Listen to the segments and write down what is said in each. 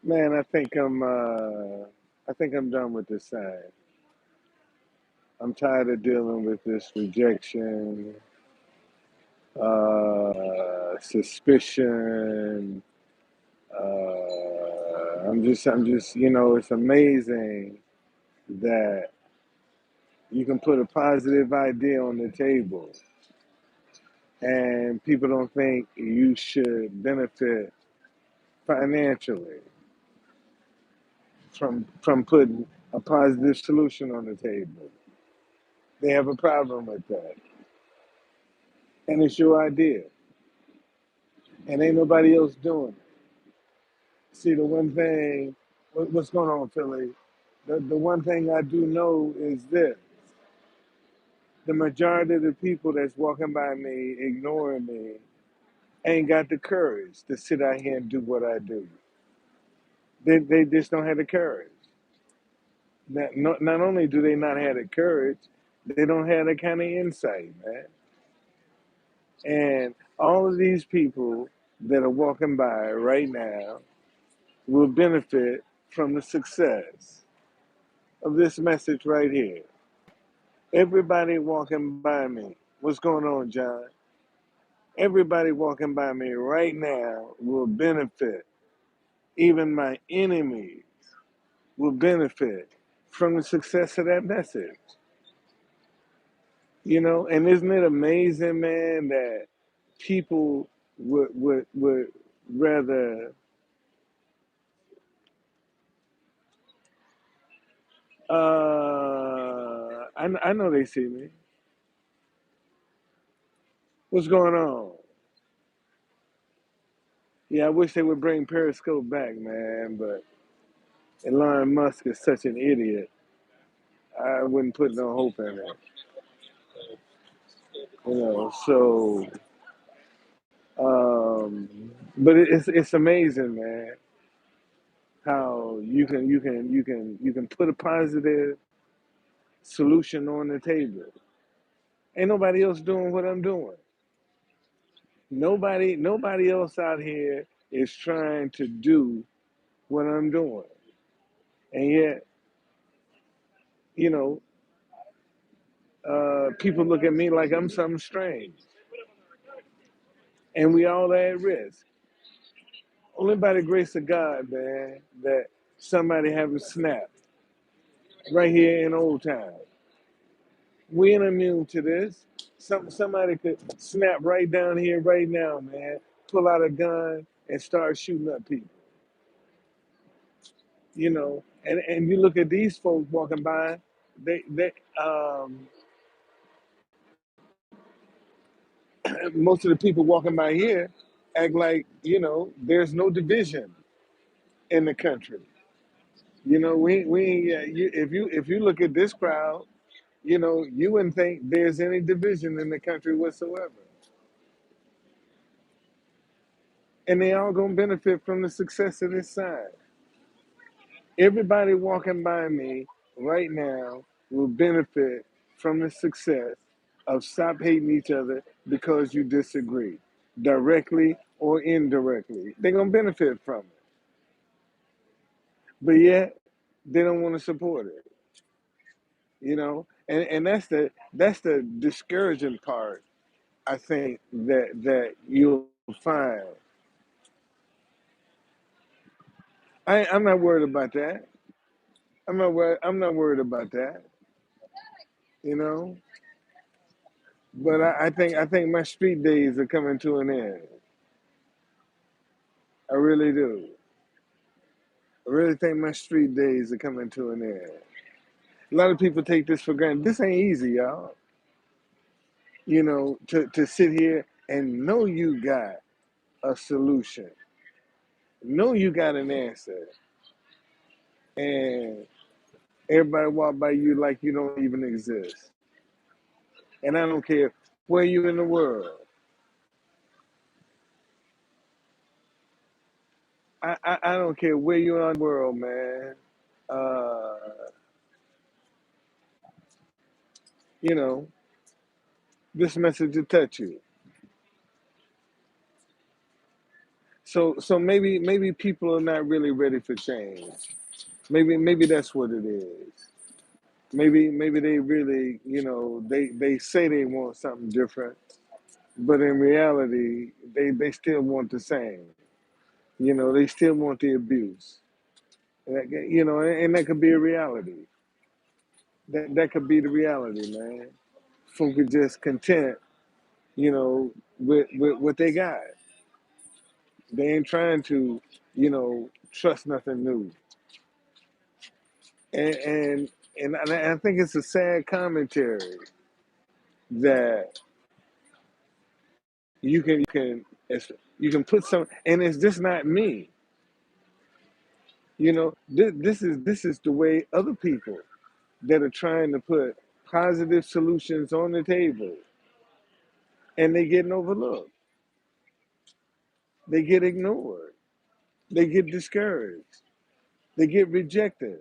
Man, I think I'm done with this side. I'm tired of dealing with this rejection, suspicion. It's amazing that you can put a positive idea on the table and people don't think you should benefit financially from putting a positive solution on the table. They have a problem with that. And it's your idea. And ain't nobody else doing it. See, the one thing, what's going on, Philly? The one thing I do know is this: the majority of the people that's walking by me, ignoring me, ain't got the courage to sit out here and do what I do. They just don't have the courage. Not only do they not have the courage, they don't have the kind of insight, man. And all of these people that are walking by right now will benefit from the success of this message right here. Everybody walking by me. What's going on, John? Everybody walking by me right now will benefit. Even my enemies will benefit from the success of that message. And isn't it amazing, man, that people would rather I know they see me. What's going on? Yeah, I wish they would bring Periscope back, man, but Elon Musk is such an idiot. I wouldn't put no hope in it. So but it's amazing, man, how you can put a positive solution on the table. Ain't nobody else doing what I'm doing. Nobody else out here is trying to do what I'm doing. And yet, you know, people look at me like I'm something strange. And we all at risk. Only by the grace of God, man, that somebody haven't snapped right here in Old Town. We ain't immune to this. Somebody could snap right down here right now, man, pull out a gun and start shooting up people. And you look at these folks walking by, they um most of the people walking by here act like, there's no division in the country. If you look at this crowd, you wouldn't think there's any division in the country whatsoever. And they all gonna benefit from the success of this side. Everybody walking by me right now will benefit from the success of stop hating each other because you disagree, directly or indirectly. They're gonna benefit from it. But yet they don't want to support it. And that's the discouraging part, I think, that you'll find. I'm not worried about that. I'm not worried about that. You know, but I think my street days are coming to an end. I really do. I really think my street days are coming to an end. A lot of people take this for granted. This ain't easy, y'all. To sit here and know you got a solution, know you got an answer, and everybody walk by you like you don't even exist. And I don't care where you in the world. I don't care where you are in the world, man. Uh, you know, this message will touch you. So maybe people are not really ready for change. Maybe that's what it is. Maybe they really, they say they want something different, but in reality, they still want the same. They still want the abuse. And that could be a reality. That could be the reality, man. Folk are just content, with what they got. They ain't trying to, trust nothing new. And I think it's a sad commentary that you can put some, and it's just not me. This is the way other people that are trying to put positive solutions on the table, and they getting overlooked. They get ignored. They get discouraged. They get rejected.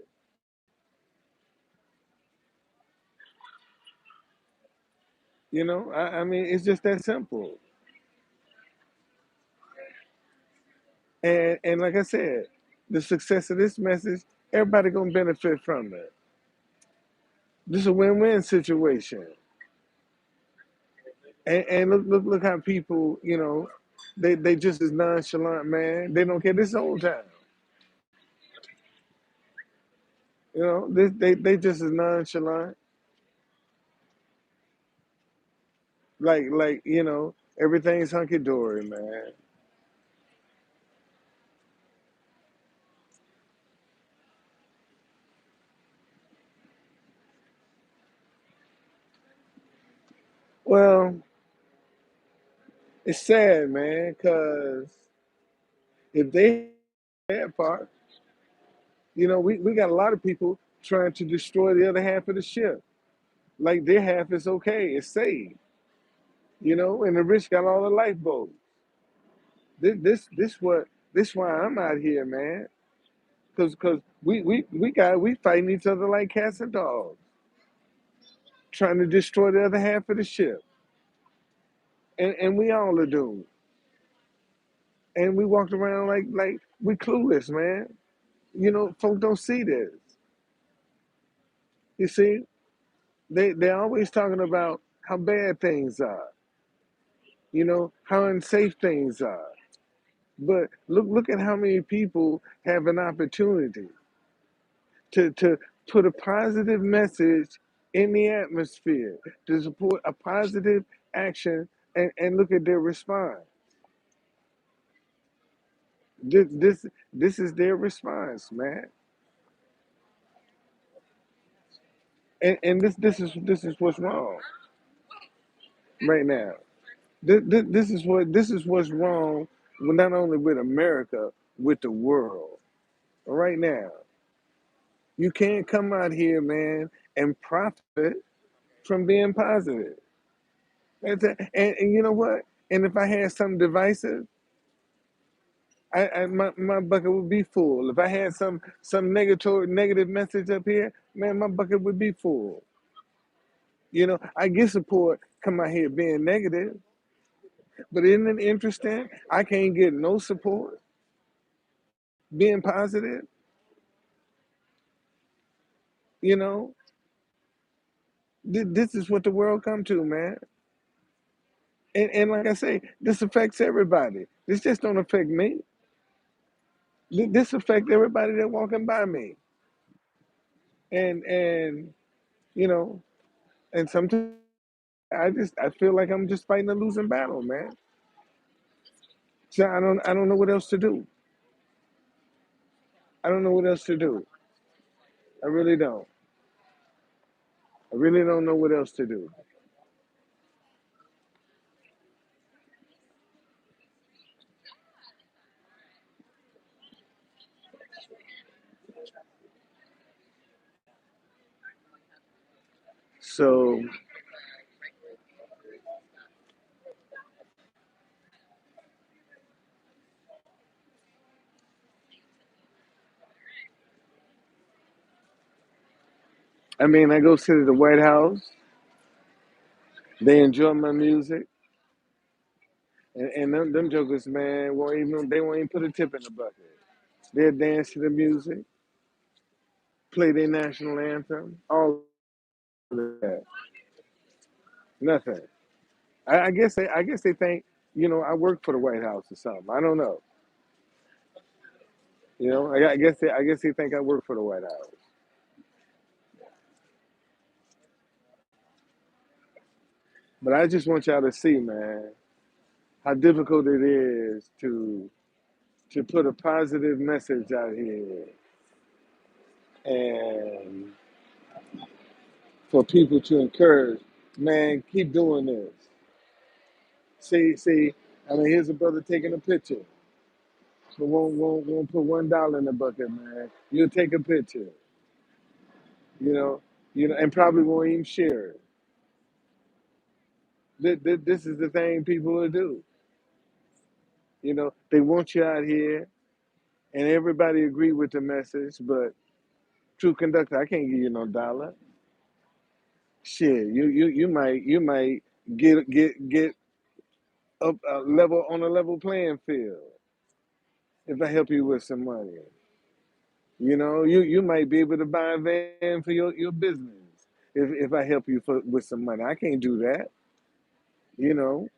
I mean, it's just that simple. And like I said, the success of this message, everybody gonna benefit from it. This is a win-win situation. And look how people, they just as nonchalant, man. They don't care. This whole time, they just as nonchalant, like everything's hunky dory, man. Well, it's sad, man, because if they that part, we got a lot of people trying to destroy the other half of the ship. Like their half is okay, it's safe, and the rich got all the lifeboats. This why I'm out here, man. Cause we fighting each other like cats and dogs, trying to destroy the other half of the ship, and we all are doomed. And we walked around like we clueless, man. Folk don't see this. You see, they're always talking about how bad things are, how unsafe things are. But look at how many people have an opportunity to put a positive message in the atmosphere, to support a positive action, and look at their response. This is their response, man. And this is what's wrong right now. This is what's wrong with not only with America, with the world right now. You can't come out here, man, and profit from being positive. And you know what? And if I had something divisive, my bucket would be full. If I had some negative message up here, man, my bucket would be full. I get support come out here being negative, but isn't it interesting? I can't get no support being positive. You know, this is what the world come to, man. And like I say, this affects everybody. This just don't affect me. This affects everybody that walking by me. And you know, and sometimes I feel like I'm just fighting a losing battle, man. So I don't know what else to do. I don't know what else to do. I really don't. I really don't know what else to do. So I mean, I go sit at the White House. They enjoy my music. And them jokers, man, won't even put a tip in the bucket. They'll dance to the music, play their national anthem, all of that. Nothing. I guess they think, I work for the White House or something. I don't know. I guess they think I work for the White House. But I just want y'all to see, man, how difficult it is to put a positive message out here and for people to encourage, man, keep doing this. See, I mean, here's a brother taking a picture, but won't put $1 in the bucket, man. You'll take a picture, you know, and probably won't even share it. This is the thing people will do. They want you out here, and everybody agree with the message, but true conductor, I can't give you no dollar. Shit, you might get up a level on a level playing field if I help you with some money. You might be able to buy a van for your business if I help you with some money. I can't do that. You know,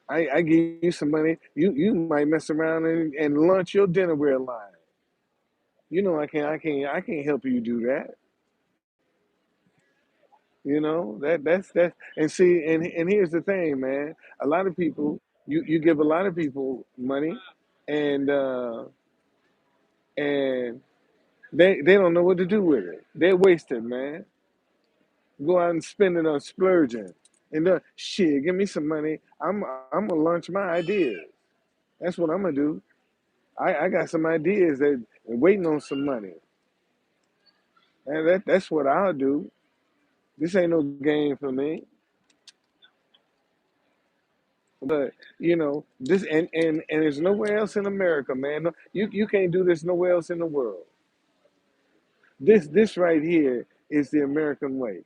I give you some money. You might mess around and launch your dinnerware line. I can't help you do that. That's and see and here's the thing, man. A lot of people you give a lot of people money and and they don't know what to do with it. They're wasted, man. Go out and spend it on splurging. And shit, give me some money. I'm gonna launch my ideas. That's what I'm gonna do. I got some ideas that are waiting on some money. And that's what I'll do. This ain't no game for me. But this and there's nowhere else in America, man. No, you can't do this nowhere else in the world. This right here is the American way.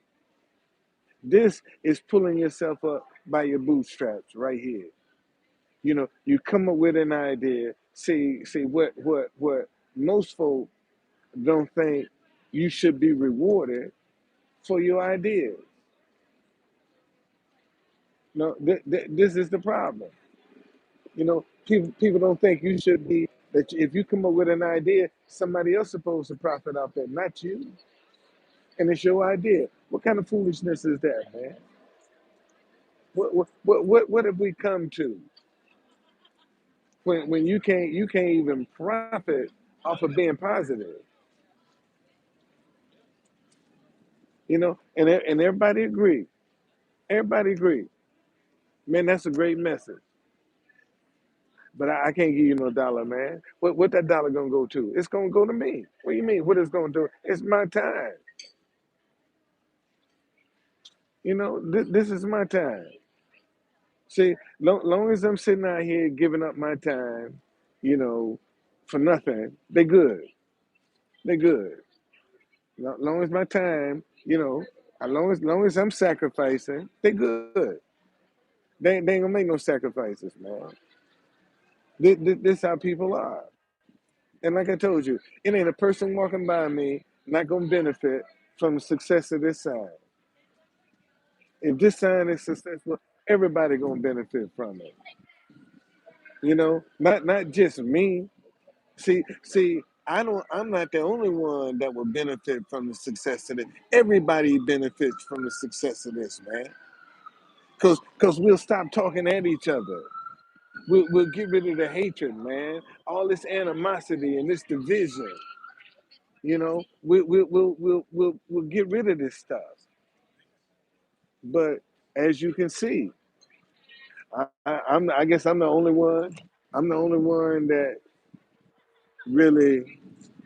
This is pulling yourself up by your bootstraps right here. You come up with an idea. See what most folk don't think you should be rewarded for your ideas. No, this is the problem. People don't think you should be that if you come up with an idea, somebody else supposed to profit off that, not you. And it's your idea. What kind of foolishness is that, man? What have we come to when you can't even profit off of being positive? And everybody agree. Everybody agree. Man, that's a great message. But I can't give you no dollar, man. What that dollar gonna go to? It's gonna go to me. What do you mean? What it's gonna do? It's my time. This is my time. See, long as I'm sitting out here giving up my time, you know, for nothing, they good. They good. Long as my time, as long as I'm sacrificing, they good. They ain't gonna make no sacrifices, man. This how people are. And like I told you, it ain't a person walking by me not gonna benefit from the success of this sign. If this sign is successful, everybody gonna benefit from it. Not just me. See, I'm not the only one that will benefit from the success of it. Everybody benefits from the success of this, man. Cause we'll stop talking at each other. We'll get rid of the hatred, man. All this animosity and this division. We'll get rid of this stuff. But as you can see, I guess I'm the only one. I'm the only one that really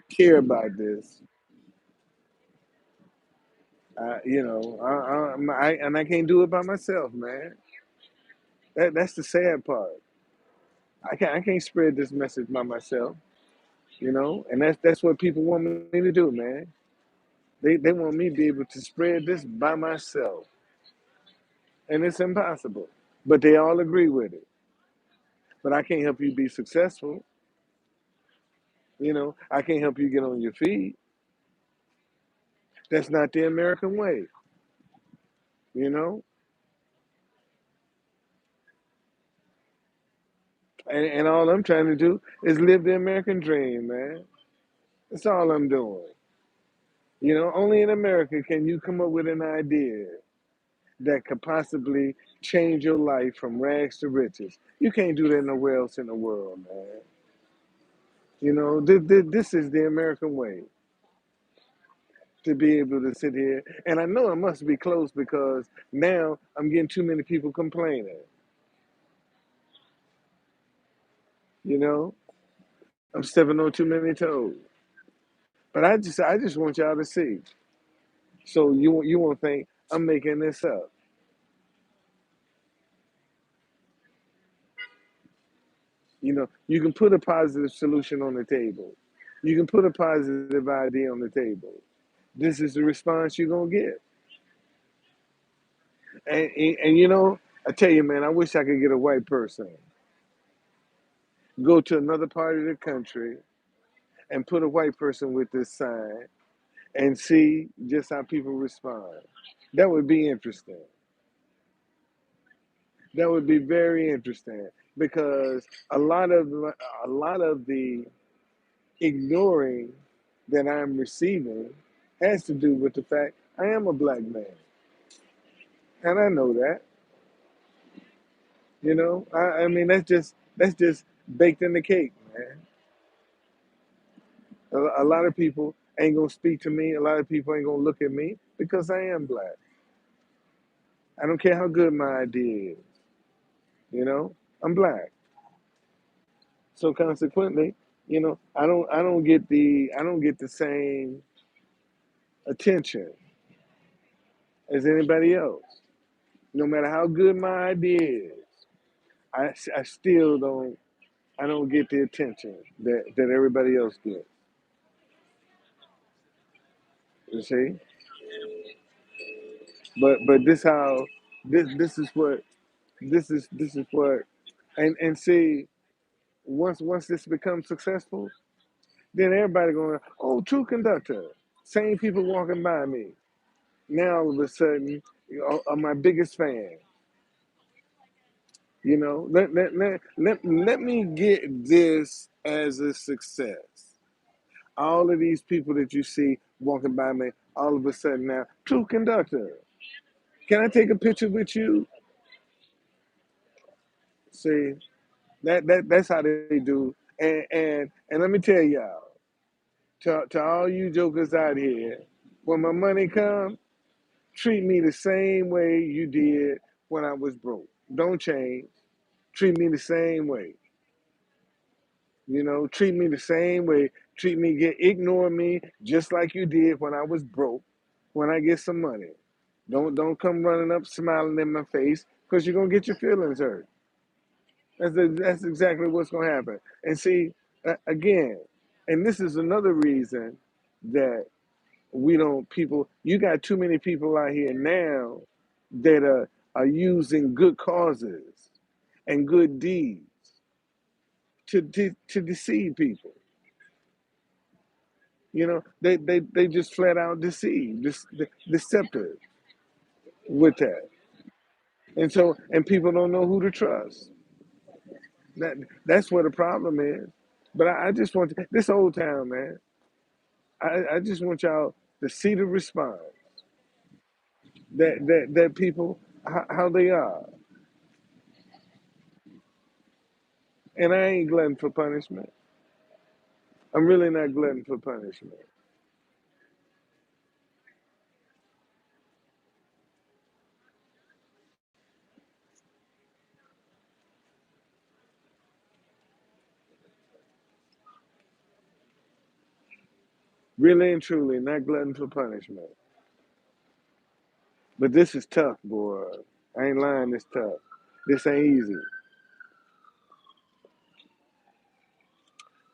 care about this. And I can't do it by myself, man. That's the sad part. I can't spread this message by myself, and that's what people want me to do, man. They want me to be able to spread this by myself, and it's impossible. But they all agree with it. but I can't help you be successful. I can't help you get on your feet. That's not the American way. You know, and all I'm trying to do is live the American dream, man. That's all I'm doing. Only in America can you come up with an idea that could possibly change your life from rags to riches. You can't do that nowhere else in the world, man. This is the American way to be able to sit here. And I know it must be close because now I'm getting too many people complaining. You know, I'm stepping on too many toes. But I just want y'all to see. So you won't think I'm making this up. You can put a positive solution on the table. You can put a positive idea on the table. This is the response you're gonna get. And I tell you, man, I wish I could get a white person, go to another part of the country and put a white person with this sign and see just how people respond. That would be interesting. That would be very interesting because a lot of the ignoring that I'm receiving has to do with the fact I am a black man, and I know that. I mean that's just baked in the cake, man. A lot of people ain't gonna speak to me. A lot of people ain't gonna look at me because I am black. I don't care how good my idea is. I'm black. So consequently, I don't get the same attention as anybody else. No matter how good my idea is, I still I don't get the attention that everybody else gets. You see, but this is what, and see, once this becomes successful, then everybody going, oh, true conductor. Same people walking by me. Now all of a sudden, are my biggest fan. Let me get this as a success. All of these people that you see walking by me, all of a sudden now, true conductor. Can I take a picture with you? See, that's how they do. And let me tell y'all, to all you jokers out here, when my money comes, treat me the same way you did when I was broke. Don't change. Treat me the same way. Treat me the same way. Ignore me just like you did when I was broke. When I get some money, don't come running up smiling in my face because you're gonna get your feelings hurt. That's exactly what's gonna happen. And see, again, and this is another reason that we don't people. You got too many people out here now that are using good causes and good deeds to deceive people. They just flat out deceive, deceptive with that, and people don't know who to trust. That's where the problem is. But I just want this old town, man. I just want y'all to see the response that people how they are, and I ain't glutton for punishment. I'm really not glutton for punishment. Really and truly, not glutton for punishment. But this is tough, boy. I ain't lying. This tough. This ain't easy.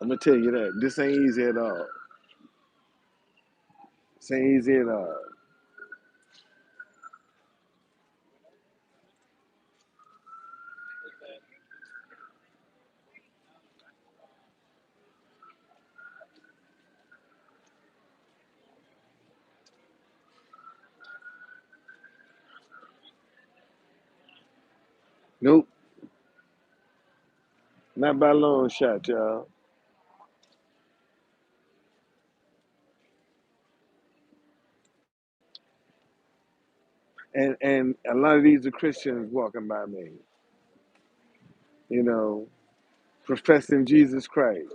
I'm gonna tell you that this ain't easy at all. This ain't easy at all. Nope, not by a long shot, y'all. And a lot of these are Christians walking by me, you know, professing Jesus Christ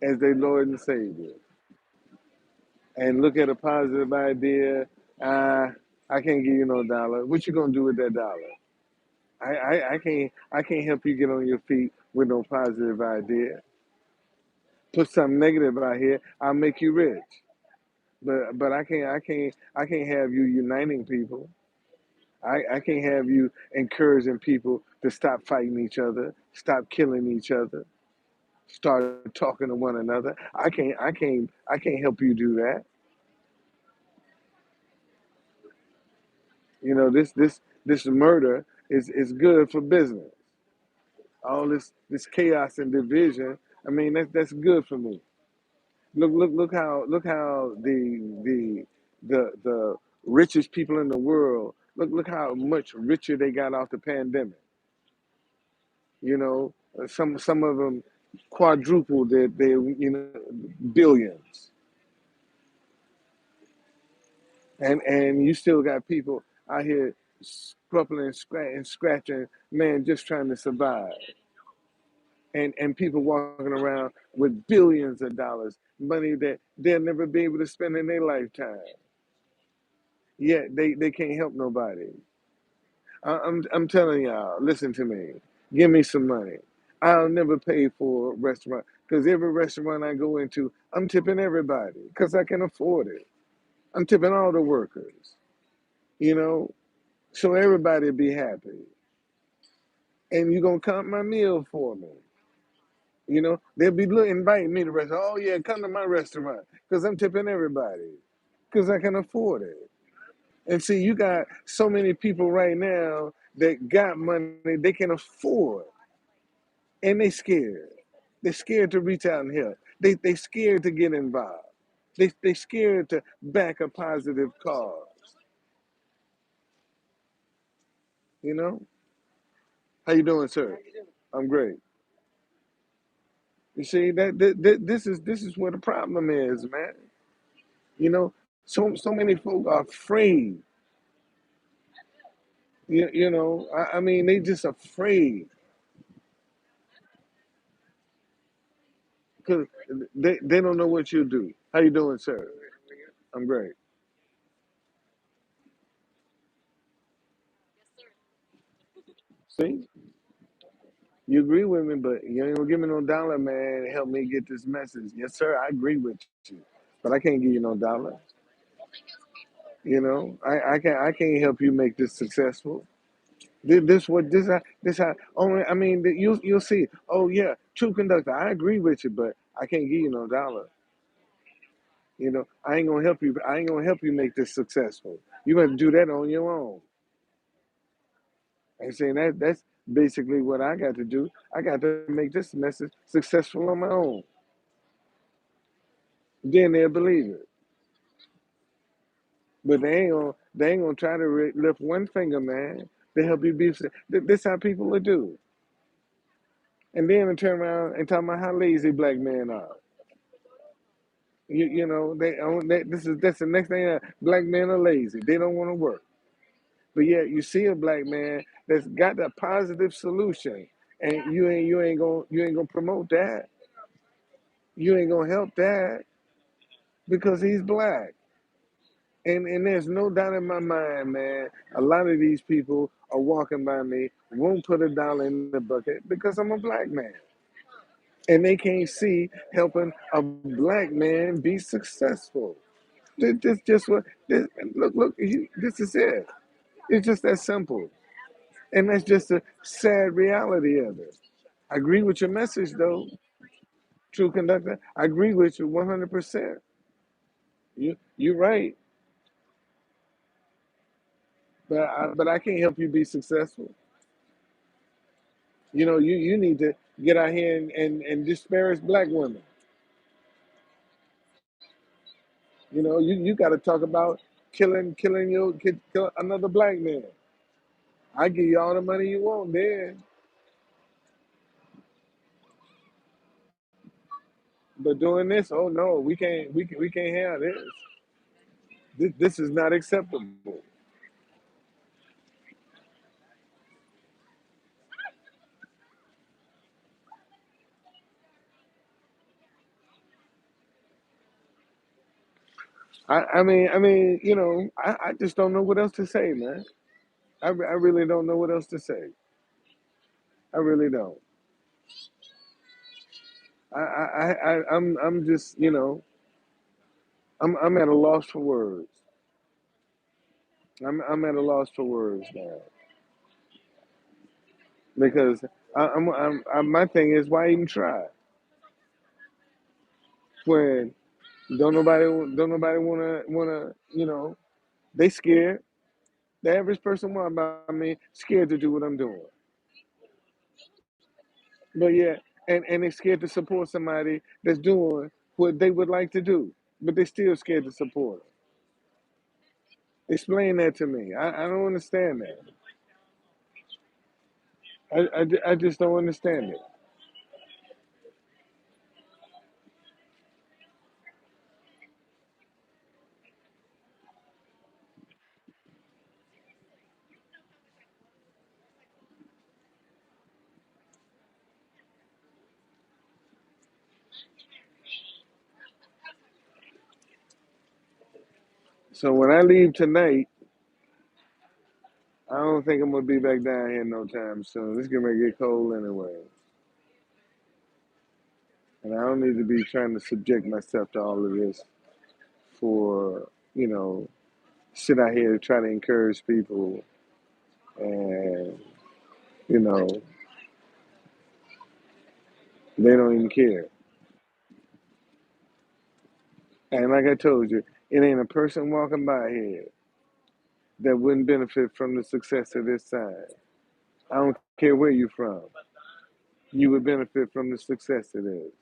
as their Lord and Savior, and look at a positive idea. Uh, I can't give you no dollar. What you gonna do with that dollar? I can't help you get on your feet with no positive idea. Put something negative out here, I'll make you rich. But I can't have you uniting people. I can't have you encouraging people to stop fighting each other, stop killing each other, start talking to one another. I can't help you do that. This murder is good for business. All this chaos and division. I mean, that's good for me. Look how the richest people in the world, look how much richer they got off the pandemic. You know, some of them quadrupled their billions, and you still got people out here scrubbing and scratching, man, just trying to survive. And people walking around with billions of dollars, money that they'll never be able to spend in their lifetime. Yet they can't help nobody. I'm telling y'all, listen to me. Give me some money. I'll never pay for a restaurant because every restaurant I go into, I'm tipping everybody because I can afford it. I'm tipping all the workers, you know, so everybody be happy. And you're going to count my meal for me. They'll be inviting me to restaurant. Oh, yeah, come to my restaurant because I'm tipping everybody because I can afford it. And see, you got so many people right now that got money they can afford, and they scared. They're scared to reach out and help. They scared to get involved. They scared to back a positive cause. You know? How you doing, sir? I'm great. You see this is where the problem is, man. You know, so many folk are afraid. I mean, they just afraid because they don't know what you do. How you doing, sir? I'm great. See, you agree with me, but you ain't gonna give me no dollar, man. To help me get this message. Yes, sir. I agree with you, but I can't give you no dollar. I can't help you make this successful. This only. I mean, you'll see. Oh yeah, true conductor. I agree with you, but I can't give you no dollar. I ain't gonna help you. I ain't gonna help you make this successful. You got to do that on your own. And saying that's basically what I got to do. I got to make this message successful on my own. Then they'll believe it. But they ain't gonna try to lift one finger, man, to help you be. This how people will do. And then they turn around and talk about how lazy black men are. That's the next thing. Black men are lazy. They don't want to work. But yet you see a black man that's got a positive solution, and you ain't gonna promote that. You ain't gonna help that because he's black. And there's no doubt in my mind, man. A lot of these people are walking by me, won't put a dollar in the bucket because I'm a black man, and they can't see helping a black man be successful. This just what this, look. This is it. It's just that simple, and that's just a sad reality of it. I agree with your message, though, true conductor. I agree with you 100%. You're right, but I can't help you be successful. You need to get out here and disparage black women. You got to talk about kill another black man. I give you all the money you want then, but doing this, oh no, we can't have this. This is not acceptable. I just don't know what else to say, man. I really don't know what else to say. I really don't. I'm just, I'm at a loss for words. I'm at a loss for words now because my thing is why even try when don't nobody wanna they scared. The average person want about me scared to do what I'm doing, but yeah, and they scared to support somebody that's doing what they would like to do, but they still scared to support. Explain that to me. I don't understand that. I just don't understand it. So when I leave tonight, I don't think I'm gonna be back down here no time soon. It's gonna get cold anyway, and I don't need to be trying to subject myself to all of this for sit out here and try to encourage people, and you know they don't even care. And like I told you, it ain't a person walking by here that wouldn't benefit from the success of this side. I don't care where you're from. You would benefit from the success of this.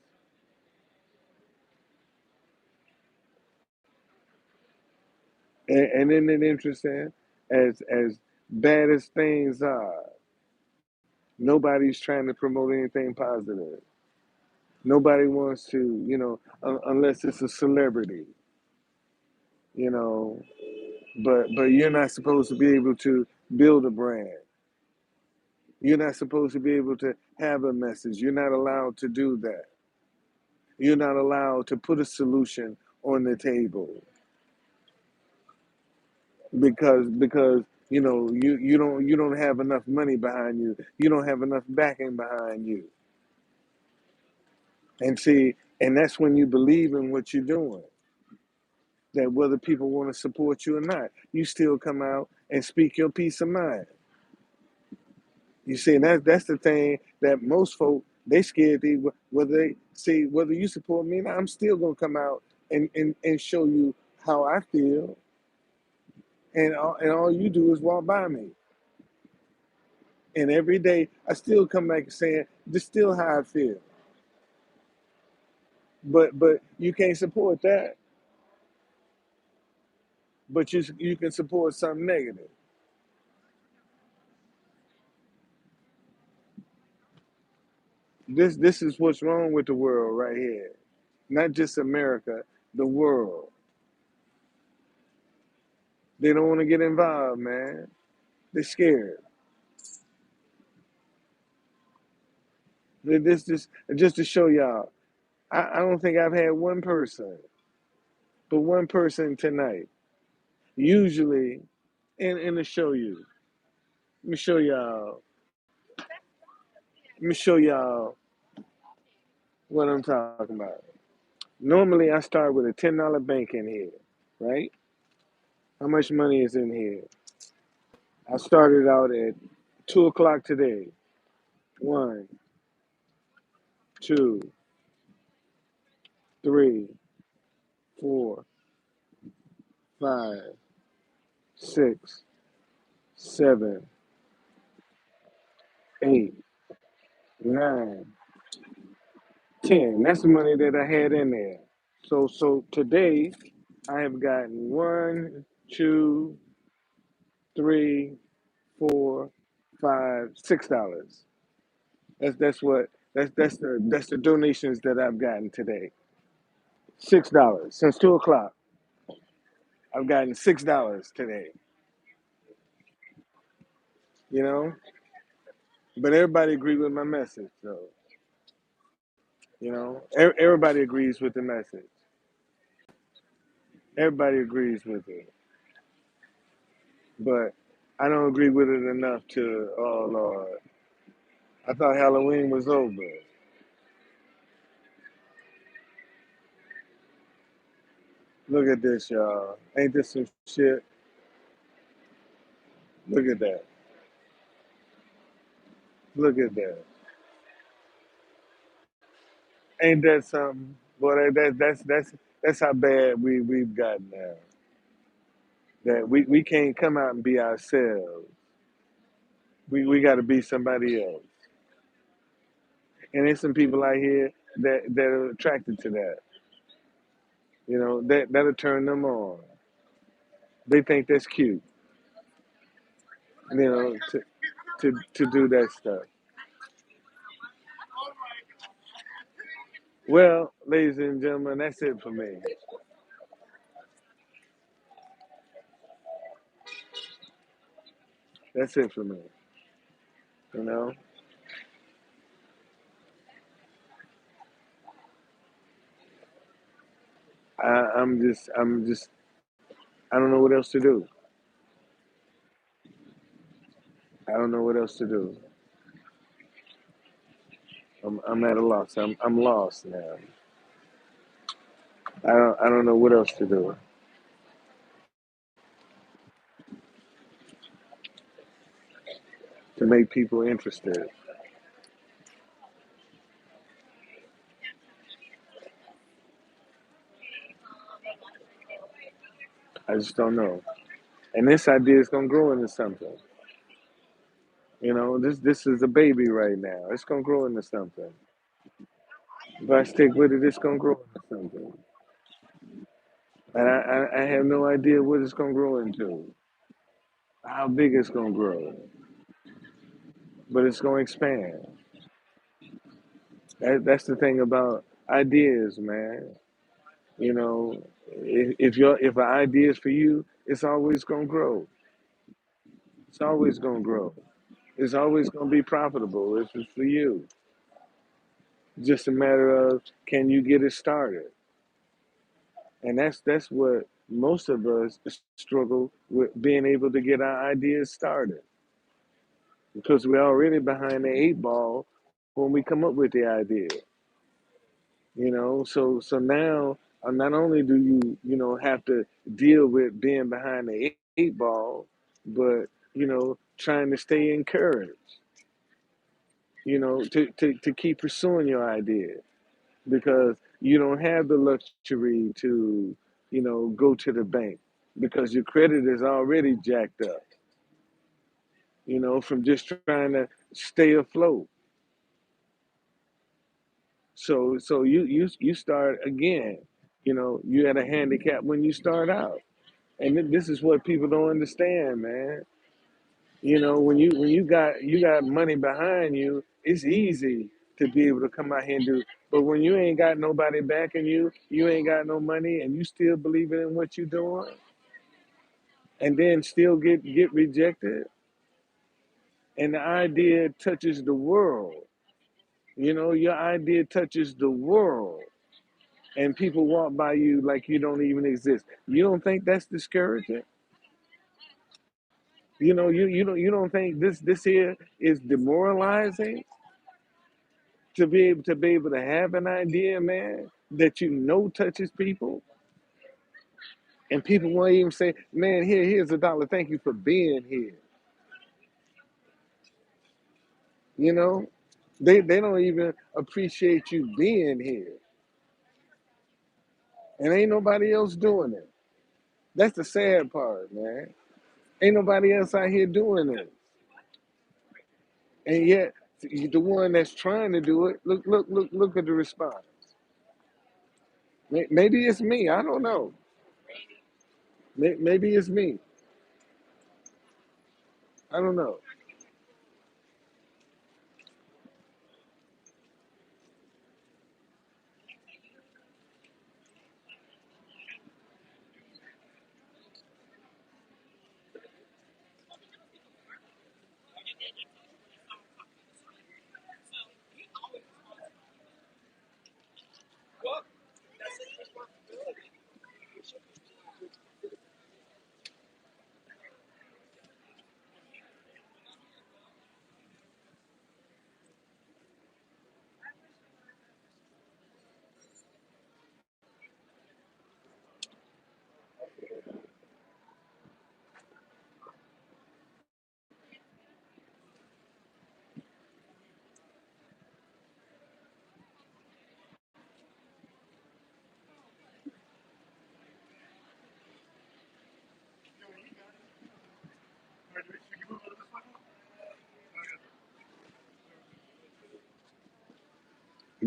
And isn't it interesting? As bad as things are, nobody's trying to promote anything positive. Nobody wants to, unless it's a celebrity, you know. But you're not supposed to be able to build a brand. You're not supposed to be able to have a message. You're not allowed to do that. You're not allowed to put a solution on the table because you don't have enough money behind you. You don't have enough backing behind you. And see, and that's when you believe in what you're doing. That whether people want to support you or not, you still come out and speak your peace of mind. You see, and that's the thing that most folk they scared to whether they see whether you support me or not. I'm still gonna come out and show you how I feel, and all you do is walk by me. And every day I still come back saying this still how I feel. But you can't support that. But you can support something negative. This is what's wrong with the world right here. Not just America, the world. They don't want to get involved, man. They're scared. This just to show y'all. I don't think I've had one person, but one person tonight. Usually, and to show you. Let me show y'all. Let me show y'all what I'm talking about. Normally, I start with a $10 bank in here, right? How much money is in here? I started out at 2 o'clock today. One, two, three, four, five, six, seven, eight, nine, 10. That's the money that I had in there. So today I have gotten one, two, three, four. 5, $6. That's the donations that I've gotten today. $6 since 2 o'clock. I've gotten $6 today. You know, but everybody agreed with my message. So everybody agrees with the message. Everybody agrees with it, but I don't agree with it enough to. Oh Lord, I thought Halloween was over. Look at this, y'all. Ain't this some shit? Look at that. Look at that. Ain't that something? Boy, that's how bad we've gotten now. That we can't come out and be ourselves. We got to be somebody else. And there's some people out here that are attracted to that. That'll turn them on. They think that's cute. To do that stuff. Well, ladies and gentlemen, that's it for me. That's it for me. You know, I'm just, I don't know what else to do. I don't know what else to do. I'm at a loss. I'm lost now. I don't know what else to do to make people interested. I just don't know. And this idea is gonna grow into something. This is a baby right now. It's gonna grow into something. If I stick with it, it's gonna grow into something. And I have no idea what it's gonna grow into, how big it's gonna grow, but it's gonna expand. That's the thing about ideas, man. If an idea is for you, it's always gonna grow. It's always gonna grow. It's always gonna be profitable if it's for you. Just a matter of, can you get it started? And that's what most of us struggle with, being able to get our ideas started, because we're already behind the 8 ball when we come up with the idea. So now, not only do you have to deal with being behind the 8 ball, but trying to stay encouraged, to keep pursuing your idea, because you don't have the luxury to go to the bank, because your credit is already jacked up, from just trying to stay afloat. So you start again. You had a handicap when you start out, and this is what people don't understand, man. When you got money behind you, it's easy to be able to come out here and do. But when you ain't got nobody backing you, you ain't got no money, and you still believing in what you're doing, and then still get rejected, and the idea touches the world. Your idea touches the world, and people walk by you like you don't even exist. You don't think that's discouraging? You don't think this here is demoralizing, to be able to have an idea, man, that touches people, and people won't even say, "Man, here's $1. Thank you for being here." You know, they don't even appreciate you being here, and ain't nobody else doing it. That's the sad part, man. Ain't nobody else out here doing it, and yet the one that's trying to do it, look at the response. Maybe it's me. I don't know. Maybe it's me. I don't know.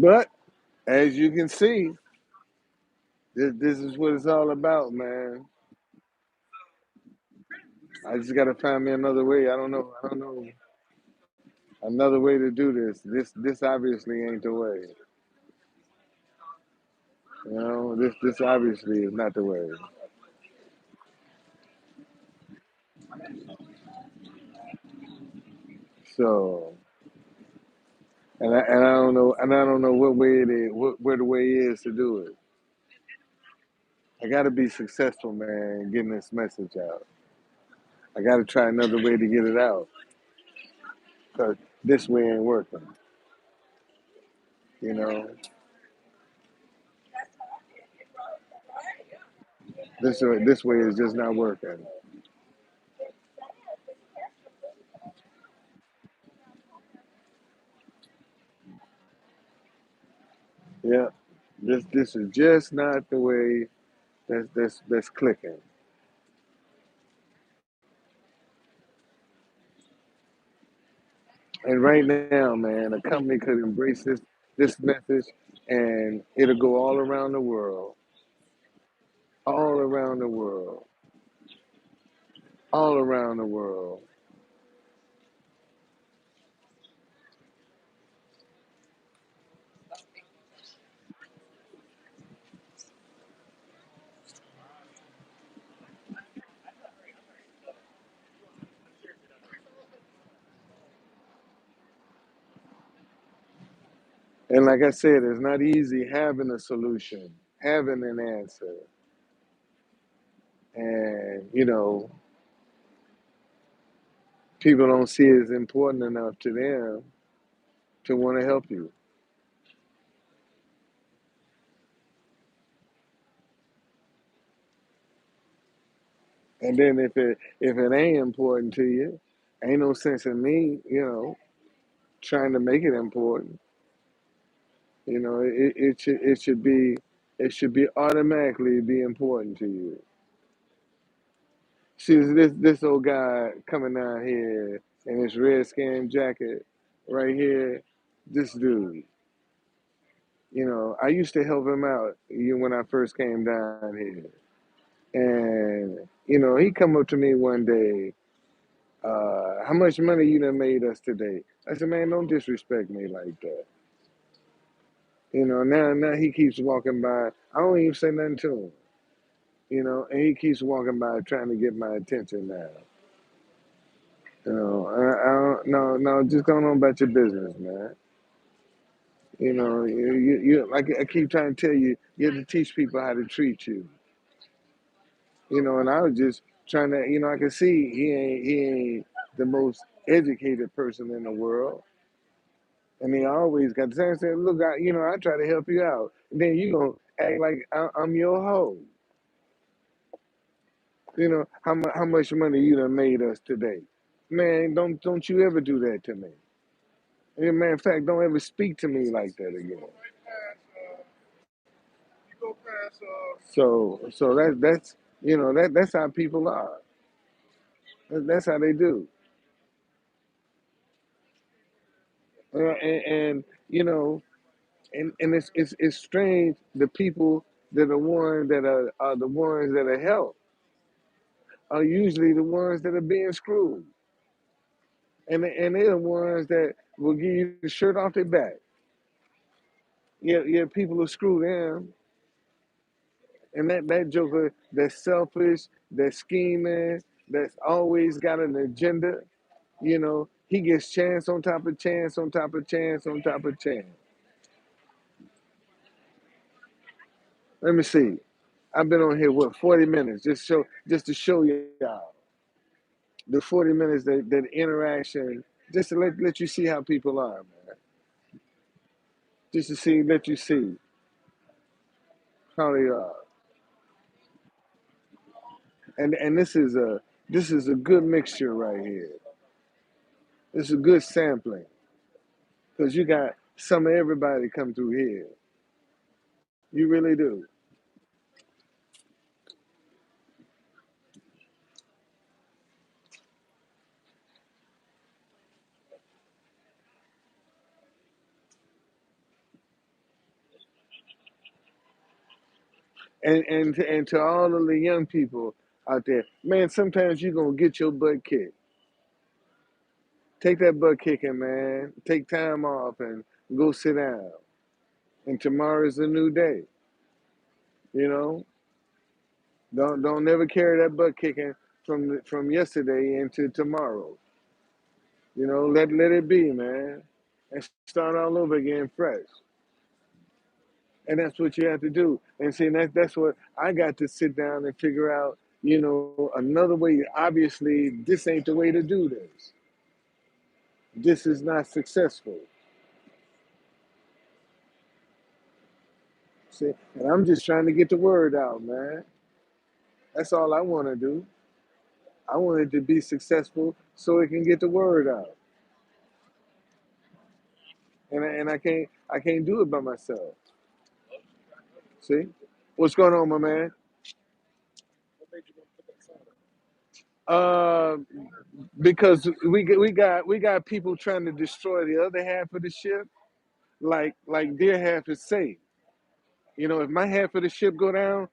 But as you can see, this is what it's all about, man. I just gotta find me another way. I don't know another way to do this. This obviously ain't the way. You know, this obviously is not the way. So, and I don't know what way it is, where the way is to do it. I got to be successful, man, getting this message out. I got to try another way to get it out because this way ain't working. You know, this way is just not working. Yeah, this is just not the way that's clicking. And right now, man, a company could embrace this message, and it'll go all around the world, all around the world. And like I said, it's not easy having a solution, having an answer, and people don't see it as important enough to them to want to help you. And then if it ain't important to you, ain't no sense in me, trying to make it important. It should be automatically be important to you. See this old guy coming down here in his red skin jacket right here. This dude, I used to help him out when I first came down here, and he come up to me one day. How much money you done made us today? I said, man, don't disrespect me like that. Now he keeps walking by. I don't even say nothing to him. And he keeps walking by trying to get my attention now. I don't, no, no, just going on about your business, man. Like I keep trying to tell you, you have to teach people how to treat you. And I was just trying to, I can see he ain't the most educated person in the world. And he always got the same say, look, I try to help you out. And then you gonna act like I'm your hoe. How much money you done made us today. Man, don't you ever do that to me. As a matter of fact, don't ever speak to me like that again. So that's how people are. That's how they do. And and it's strange. The people that are ones that are the ones that are helped are usually the ones that are being screwed, and they're the ones that will give you the shirt off their back. Yeah, people will screw them, and that joker that's selfish, that's scheming, that's always got an agenda. He gets chance on top of chance on top of chance on top of chance. Let me see. I've been on here what 40 minutes just to show y'all the 40 minutes that interaction just to let you see how people are, man. Just to let you see how they are. And this is a good mixture right here. This is a good sampling because you got some of everybody come through here. You really do. And to all of the young people out there, man, sometimes you're gonna get your butt kicked. Take that butt kicking, man. Take time off and go sit down. And tomorrow is a new day. You know, don't never carry that butt kicking from yesterday into tomorrow. You know, let it be, man, and start all over again fresh. And that's what you have to do. And see, that's what I got to sit down and figure out. You know, another way. Obviously, this ain't the way to do this. This is not successful. See, and I'm just trying to get the word out, man. That's all I want to do. I want it to be successful so it can get the word out. And I can't do it by myself. See, what's going on, my man? Uh, because we got people trying to destroy the other half of the ship, like their half is safe. You know, if my half of the ship go down,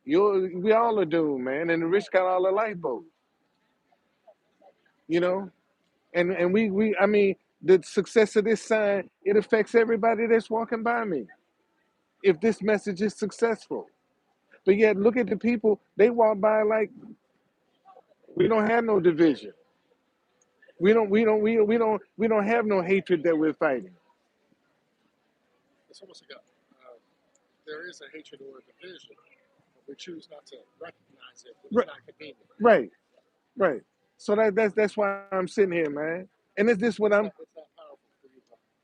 we all are doomed, man. And the rich got all the lifeboats. You know, and we I mean, the success of this sign, it affects everybody that's walking by me. If this message is successful, but yet look at the people, they walk by like we don't have no division. We don't have no hatred that we're fighting. Right, right, right. So that's why I'm sitting here, man. And is this what I'm?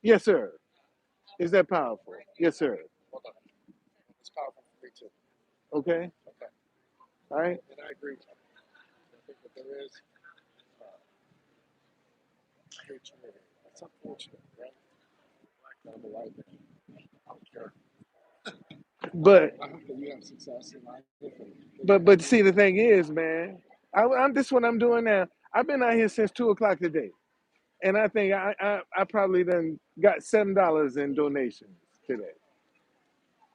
Yes, sir. Is that powerful? Yes, sir. Okay. All right. But but see, the thing is, man, I'm this what I'm doing now. I've been out here since 2 o'clock today, and I think I probably done got $7 in donations today.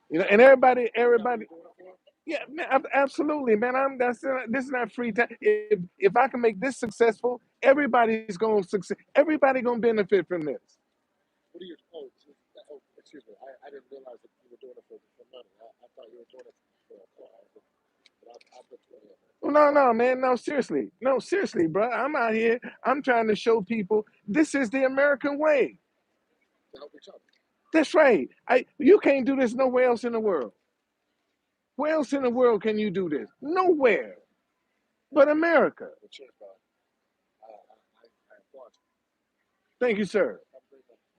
You know, and everybody, yeah, man, absolutely, man. This is not free time. If I can make this successful, everybody's gonna succeed. Everybody gonna benefit from this. No, no, man. No, seriously. No, seriously, bro. I'm out here. I'm trying to show people this is the American way. That's right. You can't do this nowhere else in the world. Where else in the world can you do this? Nowhere but America. Thank you, sir.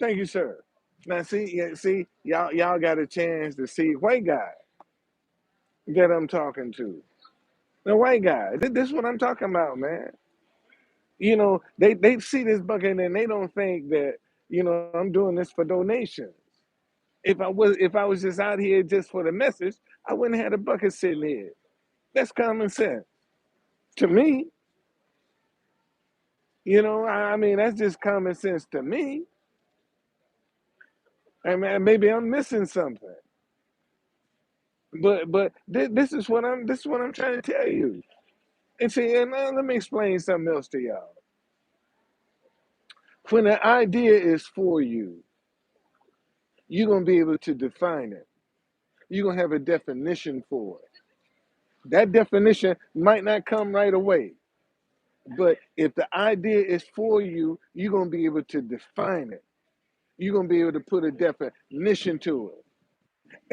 Thank you, sir. Now, see, yeah, see, y'all got a chance to see white guy that I'm talking to. The white guy. This is what I'm talking about, man. You know, they see this bucket and they don't think that I'm doing this for donations. If I was just out here just for the message, I wouldn't have a bucket sitting here. That's common sense to me. I mean that's just common sense to me. I mean, maybe I'm missing something, but this is what I'm trying to tell you. And see, and let me explain something else to y'all. When the idea is for you, you're gonna be able to define it. You're gonna have a definition for it. That definition might not come right away, but if the idea is for you, you're gonna be able to define it. You're gonna be able to put a definition to it.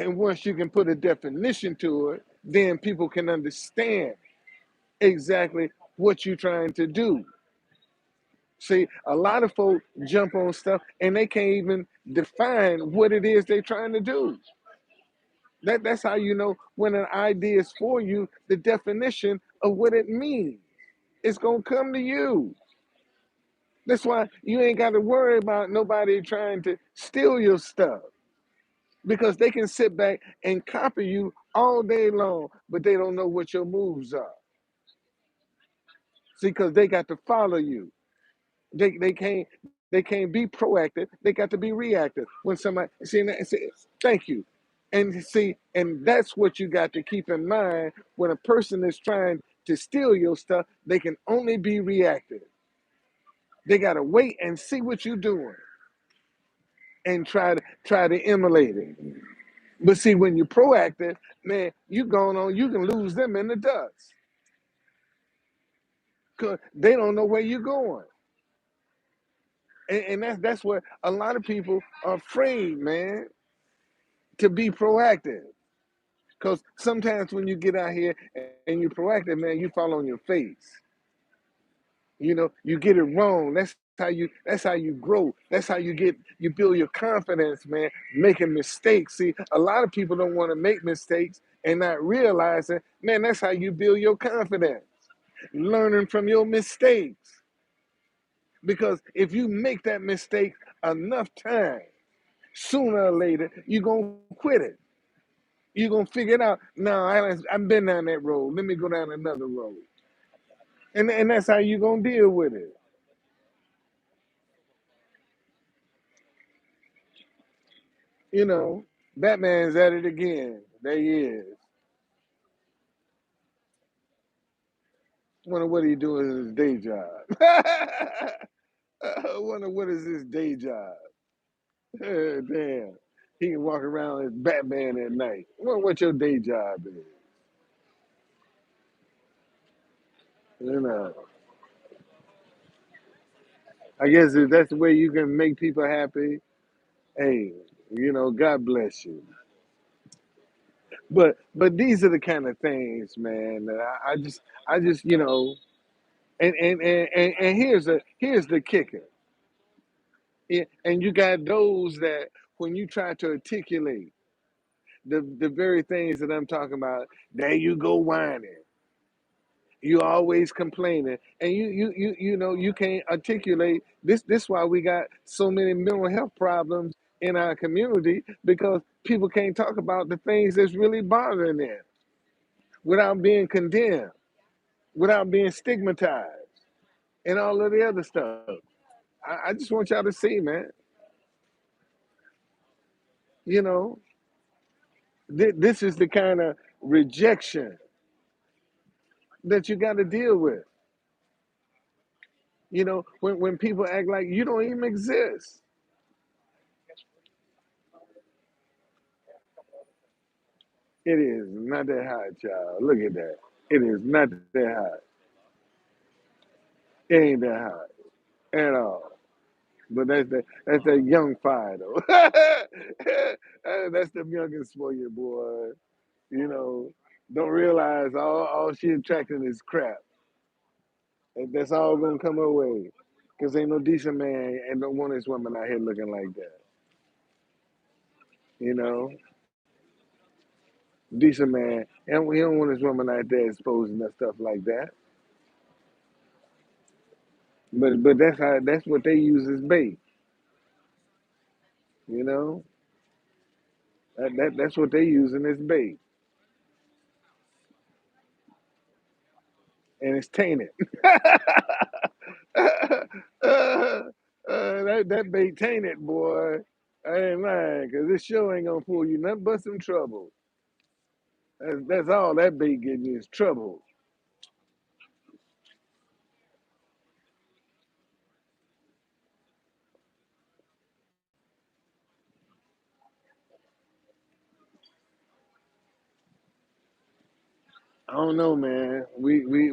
And once you can put a definition to it, then people can understand exactly what you're trying to do. See, a lot of folks jump on stuff and they can't even define what it is they're trying to do. That's how you know when an idea is for you, the definition of what it means. It's gonna come to you. That's why you ain't got to worry about nobody trying to steal your stuff because they can sit back and copy you all day long, but they don't know what your moves are. See, because they got to follow you. They can't be proactive. They got to be reactive. When somebody see, thank you. And see, and that's what you got to keep in mind when a person is trying to steal your stuff. They can only be reactive. They gotta wait and see what you're doing and try to emulate it. But see, when you're proactive, man, you going on, you can lose them in the dust because they don't know where you're going. And that's what a lot of people are afraid, man, to be proactive. Because sometimes when you get out here and you're proactive, man, you fall on your face. You know, you get it wrong. That's how you grow. That's how you build your confidence, man, making mistakes. See, a lot of people don't want to make mistakes and not realizing, man, that's how you build your confidence. Learning from your mistakes. Because if you make that mistake enough time, sooner or later, you're gonna quit it. You're gonna figure it out. No, I've been down that road. Let me go down another road. And that's how you're gonna deal with it. You know, Batman's at it again. There he is. Wonder what he doing in his day job. I wonder what is his day job. Damn. He can walk around as Batman at night. Wonder what your day job is. You know. I guess if that's the way you can make people happy, hey, God bless you. But these are the kind of things, man, that I just and here's the kicker. And you got those that when you try to articulate the very things that I'm talking about, there you go whining. You always complaining, and you can't articulate this. This why we got so many mental health problems in our community because people can't talk about the things that's really bothering them without being condemned, without being stigmatized, and all of the other stuff. I just want y'all to see, man. You know, this is the kind of rejection that you got to deal with. When people act like you don't even exist. It is not that hot, child. Look at that. It is not that hot. It ain't that hot at all. But that's that young fire though. That's the youngest for you, boy. You know, don't realize all she attracting is crap. That's all gonna come her way. Cause ain't no decent man and don't want his woman out here looking like that. You know, decent man, and we don't want his woman out there exposing that stuff like that. But that's what they use as bait. You know, that's what they using as bait, and it's tainted. That bait tainted, boy. I ain't lying, cause this show ain't gonna pull you nothing but some trouble. That's all that bait getting you is trouble. I don't know, man. We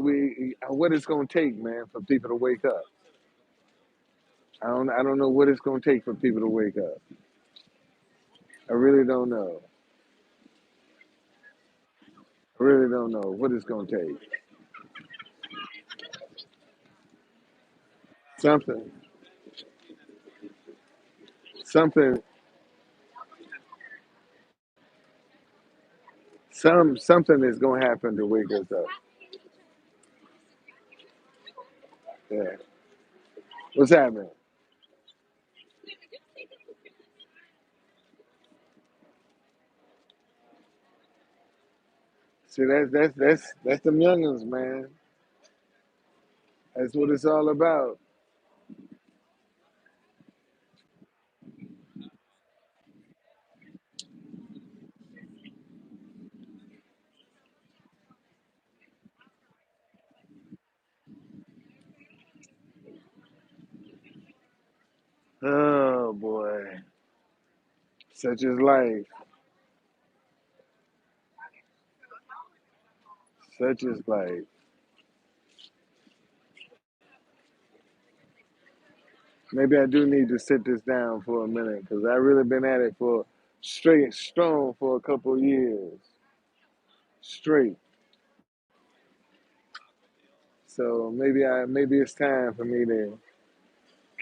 what it's gonna take, man, for people to wake up. I don't know what it's gonna take for people to wake up. I really don't know. I really don't know what it's gonna take. Something, something, something is gonna happen to wake us up. Yeah. What's happening? See, that's them youngins, man. That's what it's all about. Such is life. Such is life. Maybe I do need to sit this down for a minute because I really been at it for straight strong for a couple of years straight. So maybe it's time for me to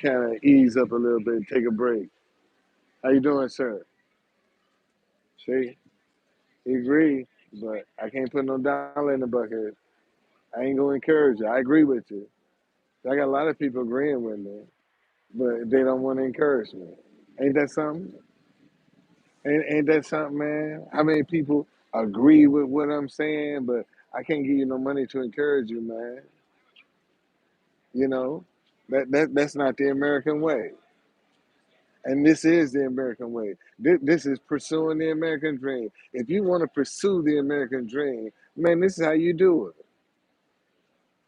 kind of ease up a little bit, take a break. How you doing, sir? See, he agree, but I can't put no dollar in the bucket. I ain't gonna encourage you. I agree with you. I got a lot of people agreeing with me, but they don't want to encourage me. Ain't that something? Ain't that something, man? How many people agree with what I'm saying, but I can't give you no money to encourage you, man? You know, that's not the American way. And this is the American way. This is pursuing the American dream. If you want to pursue the American dream, man, this is how you do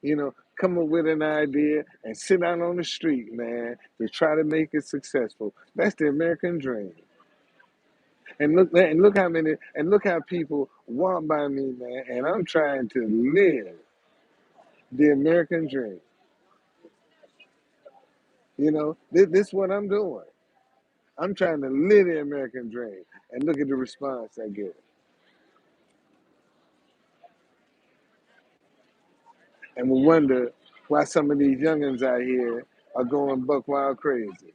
it. Come up with an idea and sit down on the street, man, to try to make it successful. That's the American dream. And look how people walk by me, man, and I'm trying to live the American dream. This is what I'm doing. I'm trying to live the American dream, and look at the response I get. And we wonder why some of these youngins out here are going buck wild crazy.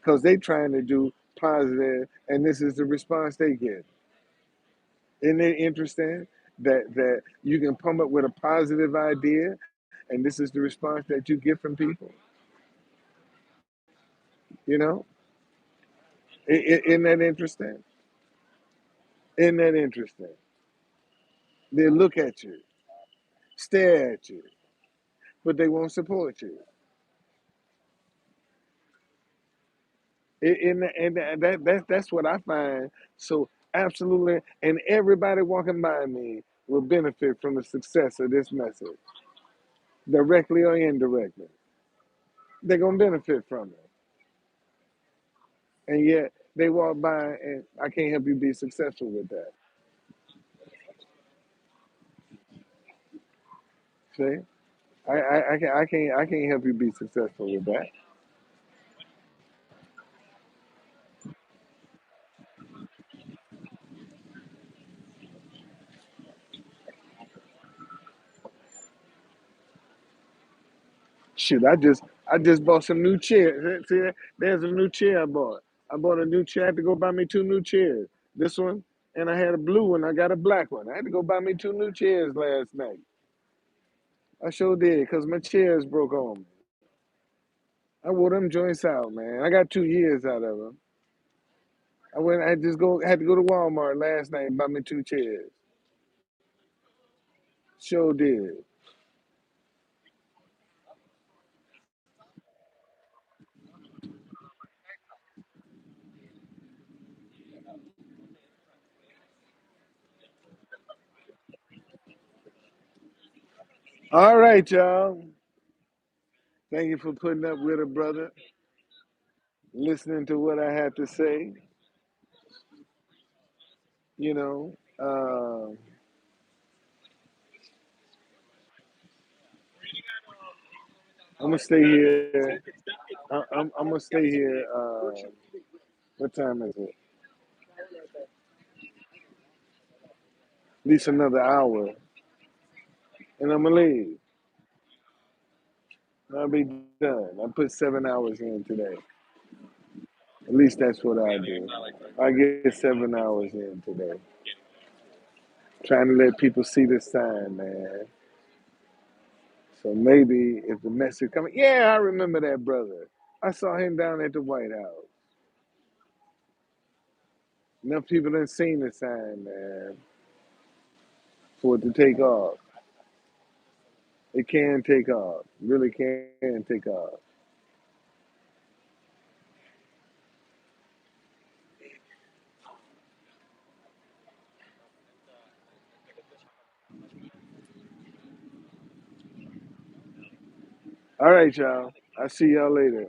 Because they trying to do positive, and this is the response they get. Isn't it interesting that you can come up with a positive idea, and this is the response that you get from people? You know, isn't that interesting? Isn't that interesting? They look at you, stare at you, but they won't support you. And that's what I find. So absolutely, and everybody walking by me will benefit from the success of this message, directly or indirectly. They're gonna benefit from it, and yet they walk by, and I can't help you be successful with that. See, I can't help you be successful with that. Shoot, I just bought some new chairs. See, there's a new chair I bought. I bought a new chair. I had to go buy me two new chairs. This one, and I had a blue one. I got a black one. I had to go buy me two new chairs last night. I sure did, because my chairs broke on me. I wore them joints out, man. I got 2 years out of them. I had to go to Walmart last night and buy me two chairs. Sure did. All right, y'all. Thank you for putting up with a brother, listening to what I have to say. You know, I'm gonna stay here. I'm gonna stay here. What time is it? At least another hour, and I'm gonna leave. I'll be done. I put 7 hours in today. At least that's what I do. I get 7 hours in today. Trying to let people see the sign, man. So maybe if the message coming, yeah, I remember that brother. I saw him down at the White House. Enough people done seen the sign, man, for it to take off. It can take off. Really can take off. All right, y'all. I'll see y'all later.